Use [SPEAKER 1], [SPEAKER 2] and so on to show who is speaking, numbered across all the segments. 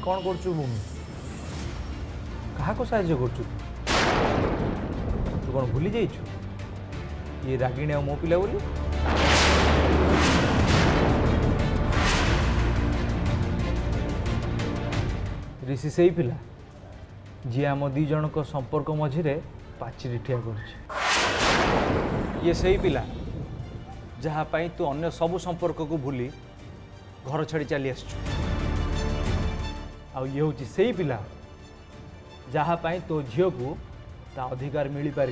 [SPEAKER 1] कौन करचु भूमि कहा को साहाय्य करचु तू कौन भूली जाइछु ये रागिणी आ मो पिला बोली ऋषि से ही पिला जी आम दी जन को संपर्क मझिरे पाचिरी ठिया कर ये सही पिला जहाँ पाई तू अन्य सबु संपर्क को भूली घर छाड़ी चली आसचु आ ये हूँ से पिला जहाँ पाई तो झील को ता अधिकार मिल पार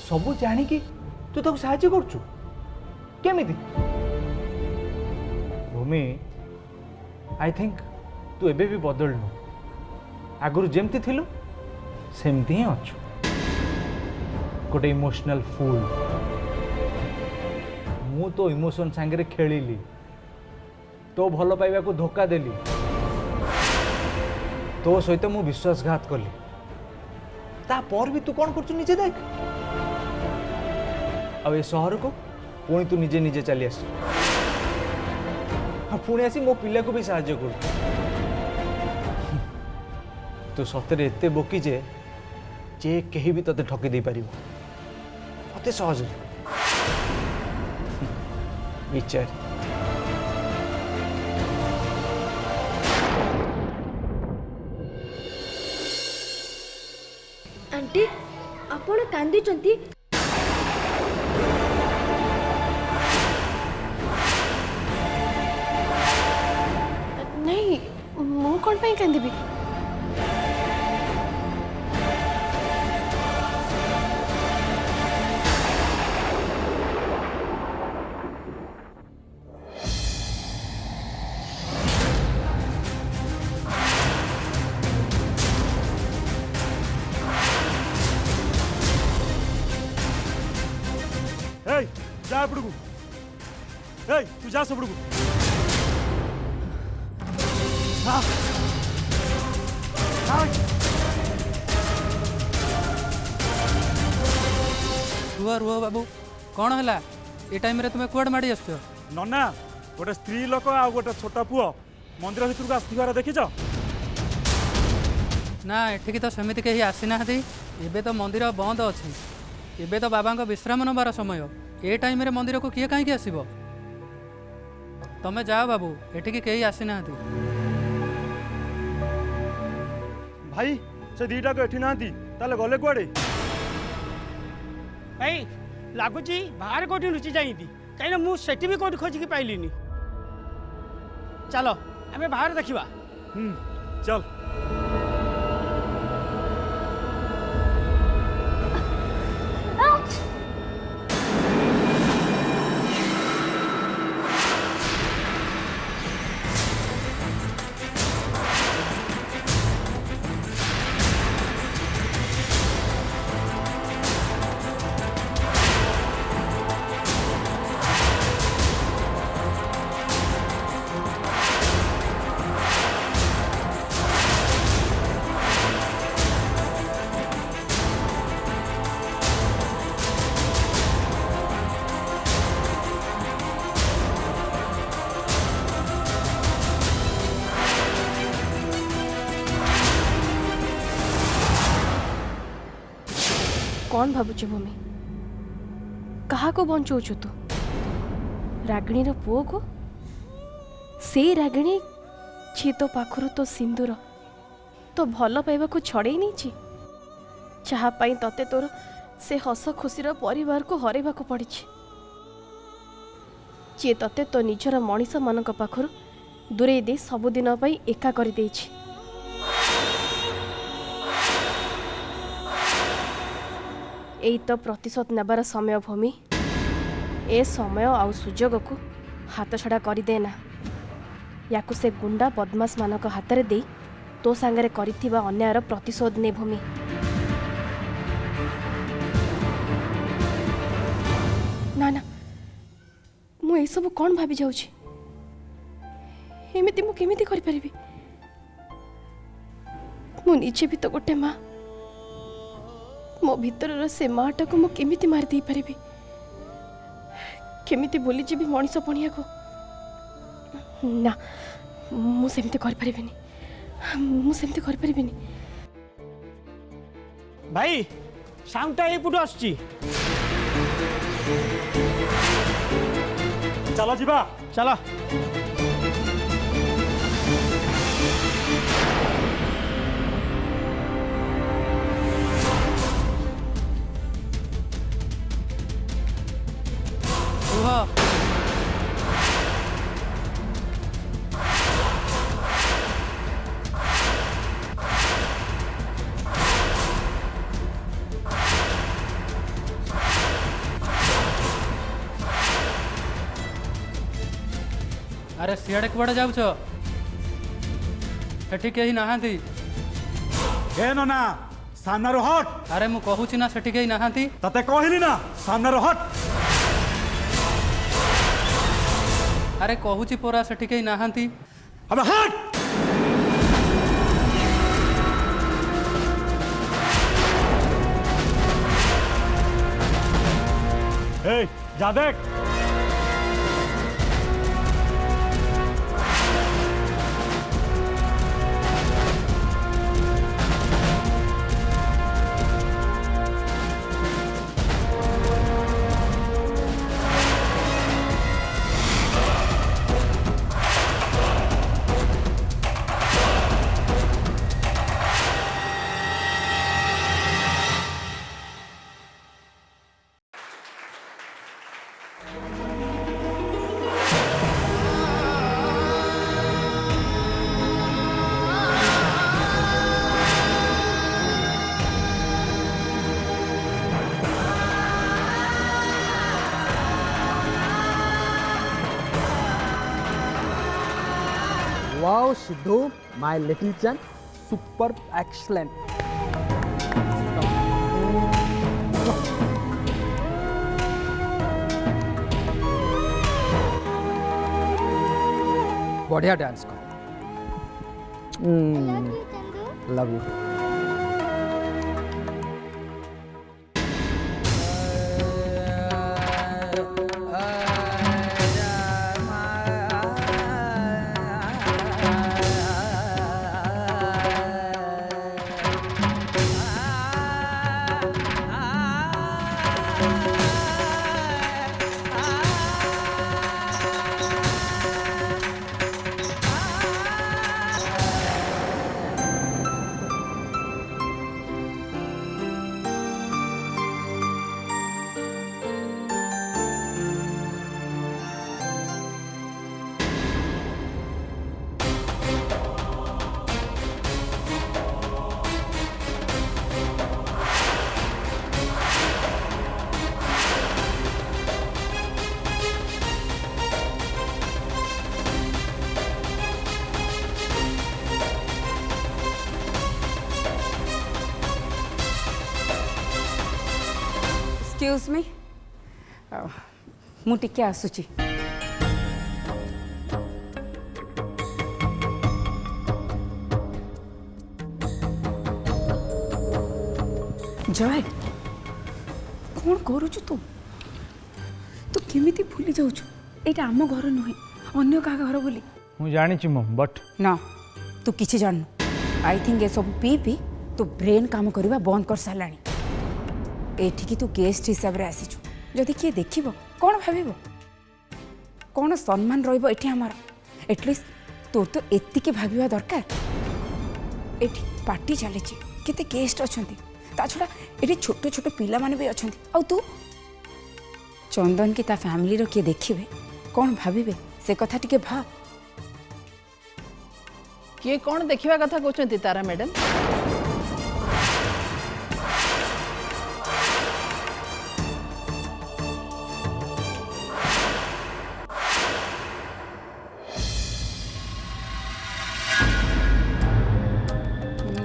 [SPEAKER 1] सबू जाणिकी तू ताको साहाय्य करचु केमिति भूमि आई थिंक तू एबे भी बदलनु आगुरु जेमती थिलु सेमती ही अच्छु गोटे इमोशनल फूल मु तो इमोशन सांगे खेलिली तो भल पाइबा को धोखा देली तो सहित मु विश्वासघात कली तापर भी तू कौन करचु निजे देख अब ए सहर को पुणी तू निजे निजे चली आस पुणी आसी मो पिला को भी साहाय्य कर तू सतरे एते बोकी जे कहीं भी तते ठकी दे पारिबो अते सहज विचार
[SPEAKER 2] आंटी आपण कांदी चंती नहीं मु कोन पे कांदीबी
[SPEAKER 3] जा पड़ू तू जा सब
[SPEAKER 4] रुह रुह बाबू कौन है ये टाइम रे तुम्हें कुआड़ माड़ी आस
[SPEAKER 3] नना गोटे स्त्री लोक आ गोटे छोटा पुओ मंदिर भितर को आसथिबार देखिछ
[SPEAKER 4] ना एठिकी तो सेमती कहीं आसी ना एबे तो मंदिर बंद अच्छी एबे तो बाबा विश्राम नबार समय ए टाइम रे मंदिर को किए कहीं आसब तमें जाओ बाबू एठिकी कहीं आसी ना
[SPEAKER 3] भाई से दीटा को एठी नांती ताले गले कुआडे
[SPEAKER 5] भाई लगुच बाहर कौटी लुचि जाती कहीं मुझे भी कौटी खोजिकी पाइलिनी चलो आम बाहर देखा
[SPEAKER 3] चल
[SPEAKER 2] कौन भावुच भूमि कहा को बंचौचु तू रागिणी पुओ को से रागिणी छी तो पाखरु तो सिंदूर तो भल पाइबा को छड़े नहीं जहाँ पाई तते तोर से हस खुशीर परिवार को हरैबा को पड़ी जी तते तो निजर मनीष मान पाखरु दूरे दे सबुदिन एका कर देछि यही तो प्रतिशोध नेबार समय भूमि ए समय आउ सुजोग को हाथ छड़ा कर देना या से गुंडा बदमाश मानक हाथ में दे तो सांगरे करिथिबा अन्यायर प्रतिशोध ने भूमि ना ना मु ए सब कौन भाभी जाउछि एमिति मु केमिति करि परिबी मु निजे भी तो गोटे माँ मो भीतर से माटा को मुझे मार दे पारि केमिति भूली जी मनीष पणिया को ना ମୁଁ ସେମିତି କରିପାରିବିନି, ମୁଁ ସେମିତି କରିପାରିବିନି।
[SPEAKER 5] ଭାଇ ସାଉଣ୍ଡଟା ଏଇପଟୁ ଆସୁଛି।
[SPEAKER 3] ଚାଲ ଯିବା।
[SPEAKER 5] ଚାଲ।
[SPEAKER 4] ରୁହ। अरे सियाड़े कुआड़े जाऊच? सेठी केही नाहांती।
[SPEAKER 3] ए नना सामना रो हट।
[SPEAKER 4] अरे मु कहूची ना सेठी केही नाहांती।
[SPEAKER 3] तते कहली ना सामना रो हट।
[SPEAKER 4] अरे कहूची पोरा सेठी केही नाहांती।
[SPEAKER 3] अब हट। ए जा देख।
[SPEAKER 6] Wow, Sidhu, my little son, super excellent. बढ़िया डांस कर। Love you.
[SPEAKER 7] एक्सक्यूज मी मुझे आसूची जय कौन करुचु तू तू केमिति भूली जाऊछु एटा आम घर नुहे अन्य का घर बोली
[SPEAKER 1] ମୁଁ ଜାଣିଛି ମମ୍ ବଟ୍
[SPEAKER 7] ना तू किछि जाननु आई थिंक ये सब पी पी तो ब्रेन काम करवा बंद कर साराणी एठिकी तू गेस्ट हिसाब रे आसीछु जदि किए देखिबो कौन भाबिबो कौन सम्मान रहिबो एठी हमर एटलिस्ट तोर तो एतिके भाबिबा दरकार एठी पार्टी चली केते गेस्ट अछंती ता छड़ा एठी छोट छोट पिला माने भी अछंती आ तू चंदन की ता फैमिली रो किए देखिबे कौन भाबिबे से कथा टिके भाब
[SPEAKER 8] किए कौन देखिबा कथा कहउछंती तारा मैडम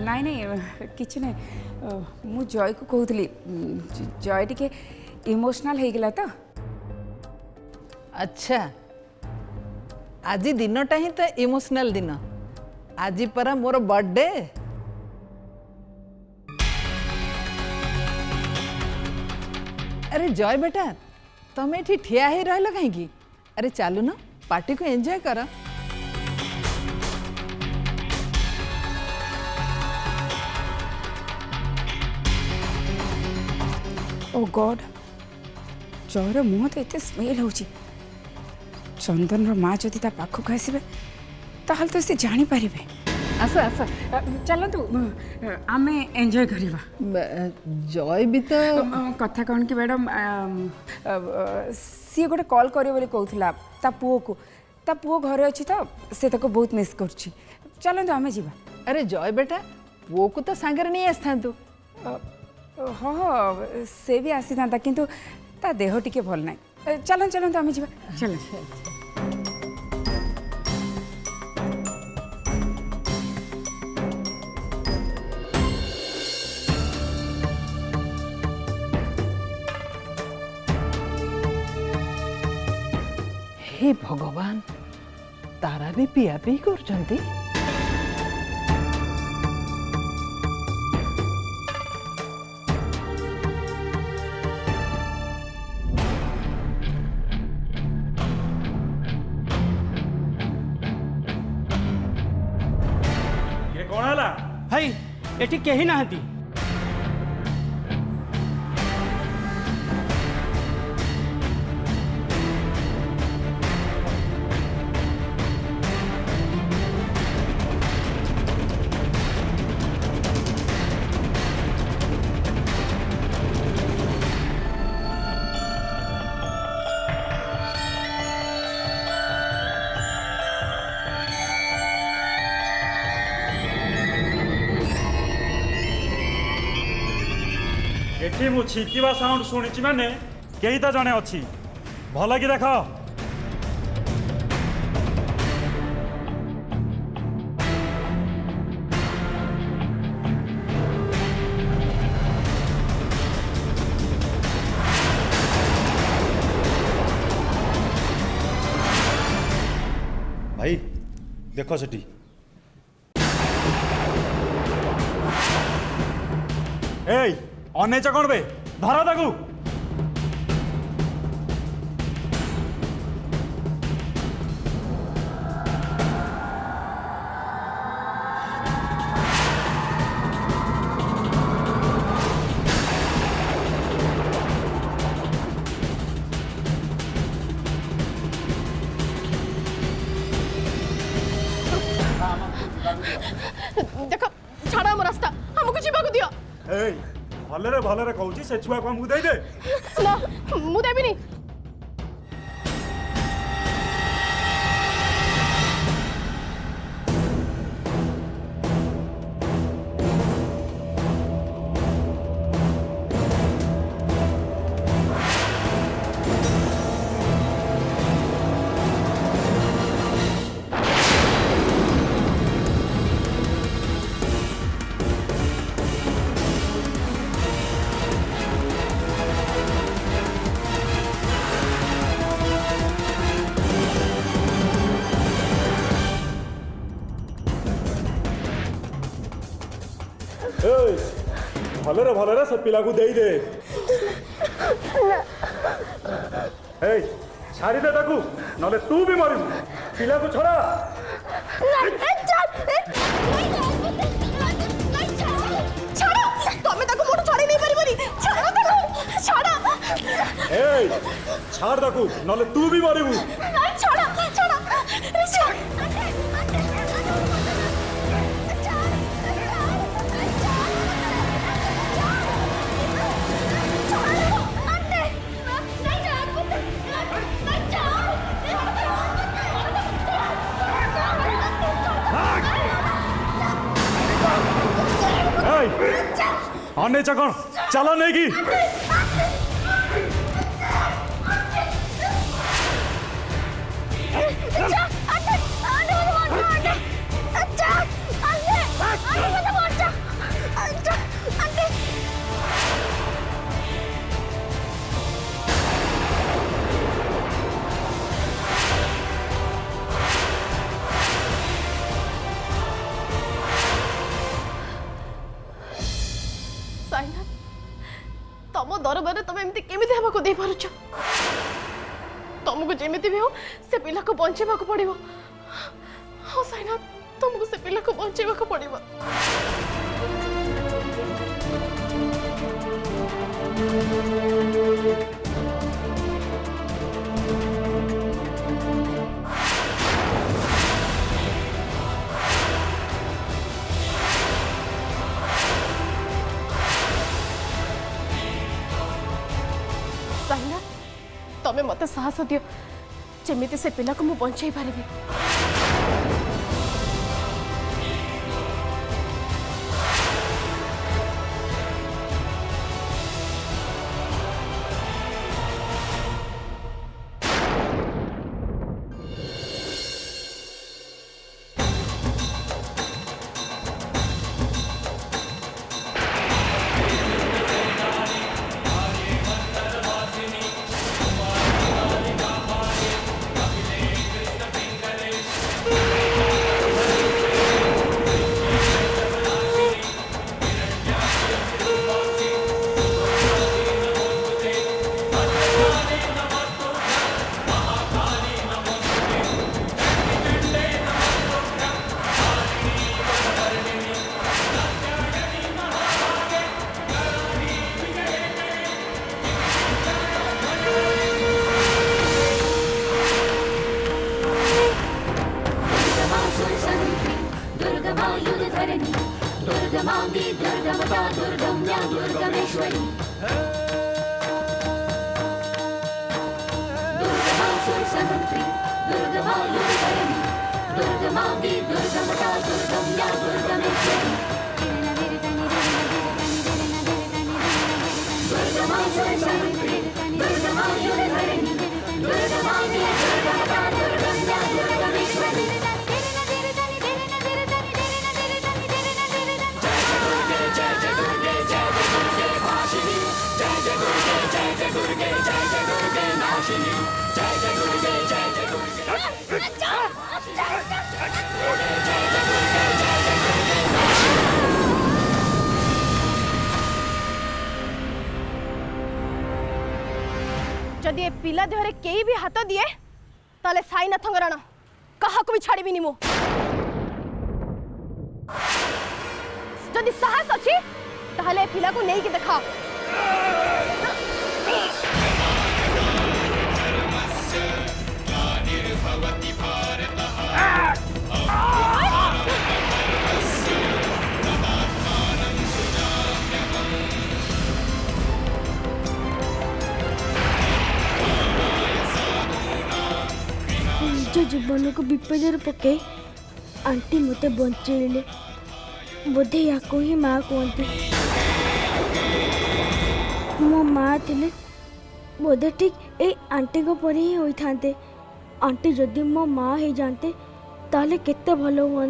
[SPEAKER 7] नाई नहीं किसी ना मु जय को कहूली जय टिके इमोशनल हो गला तो
[SPEAKER 8] अच्छा आज दिनटा ही तो इमोशनल दिन आज परा मोर बर्थडे अरे जय बेटा तुम ये ठिया ही रहा कहीं अरे चलू ना पार्टी को एंजॉय कर
[SPEAKER 7] ओ गॉड जयर मुह तो एत स्मेल हो चंदन माँ जदि ता पाखक आसबे ताहल तो से जानी पारिबे आस आस चलतु आम एंजॉय करवा
[SPEAKER 8] जय भी तो
[SPEAKER 7] कथा कौन कि मैडम सी गोटे कॉल करे बोली कहूला ता पुओ घरे अच्छी तो से ताको बहुत मिस करछि चलतु आम जीवा
[SPEAKER 8] अरे जय बेटा पुओ को तो सांगरे नहीं आसता
[SPEAKER 7] हाँ से भी आसी था किंतु ता देह टिके भल ना चलतु आम जीवा चल
[SPEAKER 8] हे भगवान तारा भी पिया पी करछंती
[SPEAKER 3] ये कौन हला
[SPEAKER 5] भाई एटी केही नाहंती
[SPEAKER 3] एठी मु छिकिबा साउंड सुनिछि माने केही त जणे अछि भल कि देख भाई देख सेठी एई अनेच कौन बे धर ताकू
[SPEAKER 2] देख छाड़ा हम रास्ता हमको जीवाक दियो
[SPEAKER 3] भलरे कहूँ से छुआ को हमको दे दे
[SPEAKER 2] ना मु देबिनी
[SPEAKER 3] भलरे से पिला को दे दे छाड़ी दे ताकू नले तू भी मरिबू पिला को छोड़ा छाड़ ताकू नले तू भी मरिबू आने चकन चला नहीं की
[SPEAKER 2] तम दरबार तुम एमती केमी हेबाक दे पारुछ तुमको जेमिति भी हो से पिला को बंचेबा को पड़िबो हां साइनाथ तुमको से पिला को बंचेबा को पड़िबो तमें मत साहस दियो जमीती से पिला को मु बंचाई पारिबी। जदि ए पिला देहरे केई भी हाथ दिए ताले साईनाथंग राण कहा को भी छाड़बी मु जदि साहस अच्छी ताले ए पिला को नहीं कि देखा
[SPEAKER 9] निज जीवन को विपद पकई आंटी मत बंचेले बोधे या ही माँ कहती मो माँ थे बोधे ठीक ए आंटी को परी ही होता आंटी जदि मो माँ हो जाते ताले केते भल हुआ।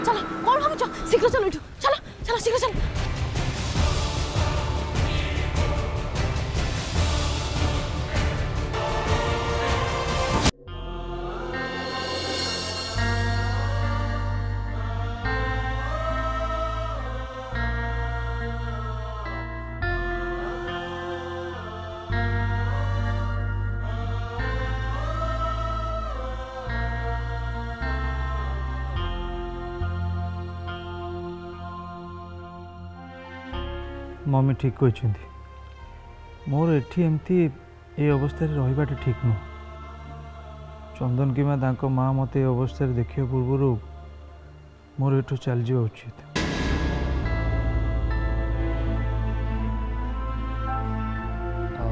[SPEAKER 2] चलो कौन भाव शीघ्र चलो चलो चलो शीघ्र चलो
[SPEAKER 1] मम्मी ठीक कहते मोर एठी एमती ए अवस्था रहीबाटा ठीक नुह चंदन कि माँ मत ए अवस्था देखा पूर्व मोर एठू चल जा उचित।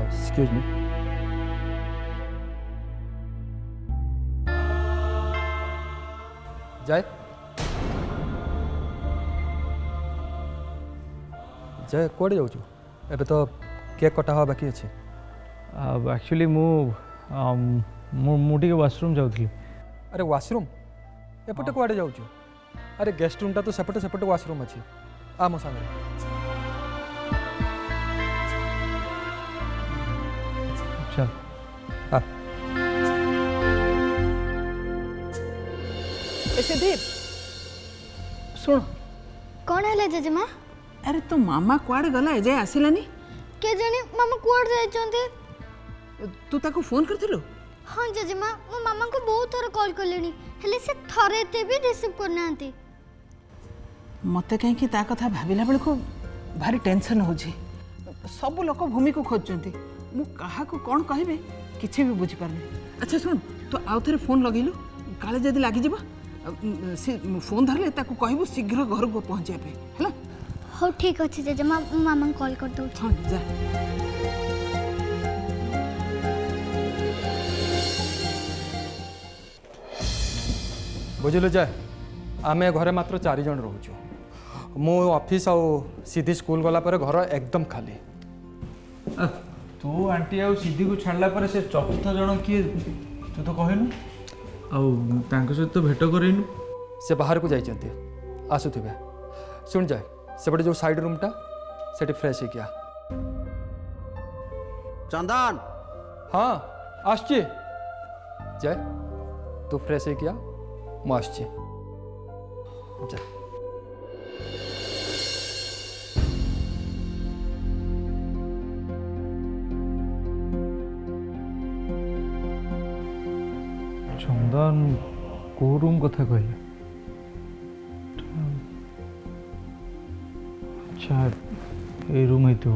[SPEAKER 6] एक्सक्यूज मी जय जय कौड़े जाऊँ एबे तो केक कटा हुआ बाकी अच्छे
[SPEAKER 1] एक्चुअली मुझे वाशरूम जाऊँगी।
[SPEAKER 6] अरे वाशरूम एपटे कौड़े जाऊँ अरे गेस्ट रूम टा तो सेपटे सेपटे वाशरूम अच्छी आ मो सामने
[SPEAKER 1] चल
[SPEAKER 6] हाँ
[SPEAKER 8] सिद्धि सुन
[SPEAKER 9] कौन है जेजेमा
[SPEAKER 8] अरे तो मामा कुआड़े गला एजाए आसिलानी
[SPEAKER 9] के जाने मामा कुआड़ जाइछन्ते
[SPEAKER 8] तू ताको फोन करथिलु
[SPEAKER 10] हाँ जेजेमा मो मामा को बहुत थर कॉल कलेनी हेले से थरे ते भी रिसीव करनांती
[SPEAKER 8] मते कहीं कि ता कथा भाबिला बेल को भारी टेंशन होजी सब लोग भूमि को खोजचंती मु कहा को कोन कहबे किछि भी बुझी पारनी अच्छा सुन तो आउ थरे फोन लगेलु काले जदी लागी जीवा फोन धरले ताको कहबो शीघ्र घर को पहुंचे पे हला
[SPEAKER 10] हो ठीक अछि जेजेमा मो मामा कॉल कर दउ
[SPEAKER 8] हां जा
[SPEAKER 6] बुझिलु जाए आम घरे मात्र 4 जन रोचु मो ऑफिस आउ सीधी स्कूल गला पर घर एकदम खाली
[SPEAKER 1] तू आंटी आउ सीधी को छाड़ला पर से चतुर्थ जन किए तू तो कहनु आउ तांको सहित तो भेट करेनु
[SPEAKER 6] से बाहर को जाइछन्ते आसुथिबे सुन जाए सेपटे जो साइड रूमटा सेठी फ्रेश है क्या
[SPEAKER 11] चंदन
[SPEAKER 6] हाँ आसची जाए तू फ्रेश है क्या मु आसची जा
[SPEAKER 1] चंदन को रूम कथा कहले अच्छा ए रूम है तो